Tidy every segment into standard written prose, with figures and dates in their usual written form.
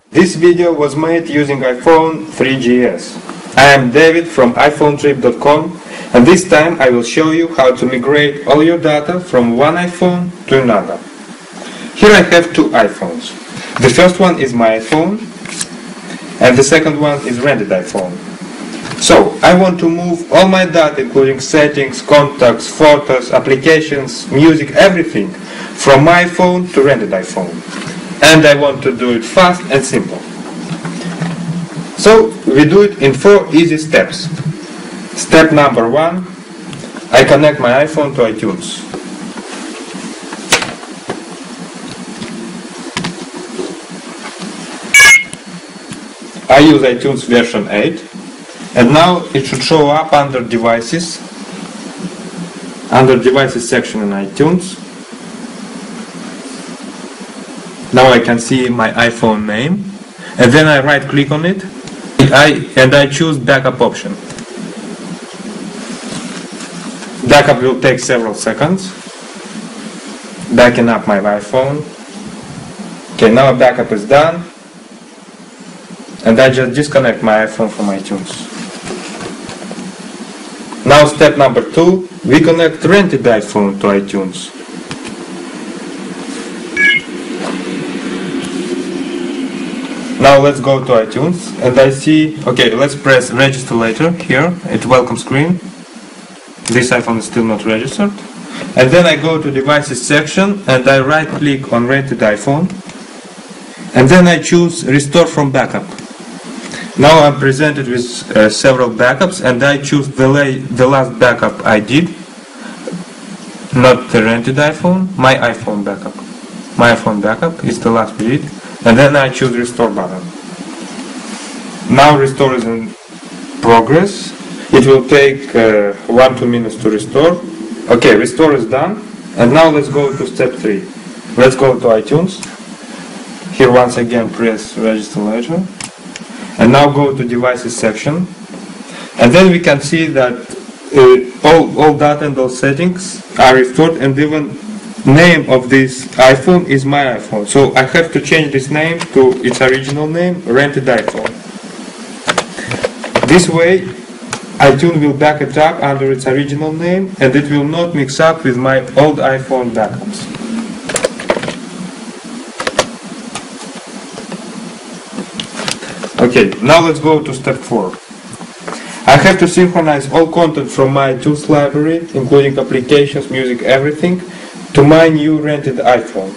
This video was made using iPhone 3GS. I am David from iPhonetrip.com, and this time I will show you how to migrate all your data from one iPhone to another. Here I have two iPhones. The first one is my iPhone, and the second one is rented iPhone. So, I want to move all my data, including settings, contacts, photos, applications, music, everything, from my iPhone to rented iPhone. And I want to do it fast and simple. So, we do it in 4 easy steps. Step number 1, I connect my iPhone to iTunes. I use iTunes version 8. And now it should show up under Devices section in iTunes. Now I can see my iPhone name, and then I right click on it and I choose Backup option. Backup will take several seconds. Backing up my iPhone. Okay, now backup is done, and I just disconnect my iPhone from iTunes. Now step number 2, we connect rented iPhone to iTunes. Now let's go to iTunes, and I see, okay, let's press register later here at welcome screen. This iPhone is still not registered. And then I go to devices section and I right click on rented iPhone, and then I choose restore from backup. Now I'm presented with several backups, and I choose the last backup I did, not the rented iPhone, my iPhone backup. My iPhone backup is the last we did, and then I choose restore button. Now restore is in progress. It will take 1-2 minutes to restore. Okay, restore is done, and now let's go to step 3. Let's go to iTunes. Here once again press register later. And now go to devices section, and then we can see that all data and all settings are restored, and even name of this iPhone is my iPhone. So I have to change this name to its original name, rented iPhone. This way iTunes will back it up under its original name, and it will not mix up with my old iPhone backups. Okay, now let's go to step 4. I have to synchronize all content from my iTunes library, including applications, music, everything, to my new rented iPhone.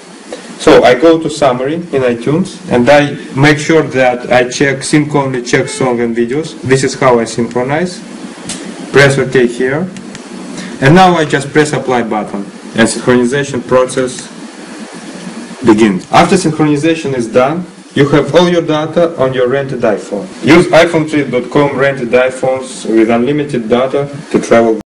So I go to summary in iTunes, and I make sure that I check sync only, check song and videos. This is how I synchronize. Press OK here. And now I just press apply button, and synchronization process begins. After synchronization is done, you have all your data on your rented iPhone. Use iPhonetrip.com rented iPhones with unlimited data to travel.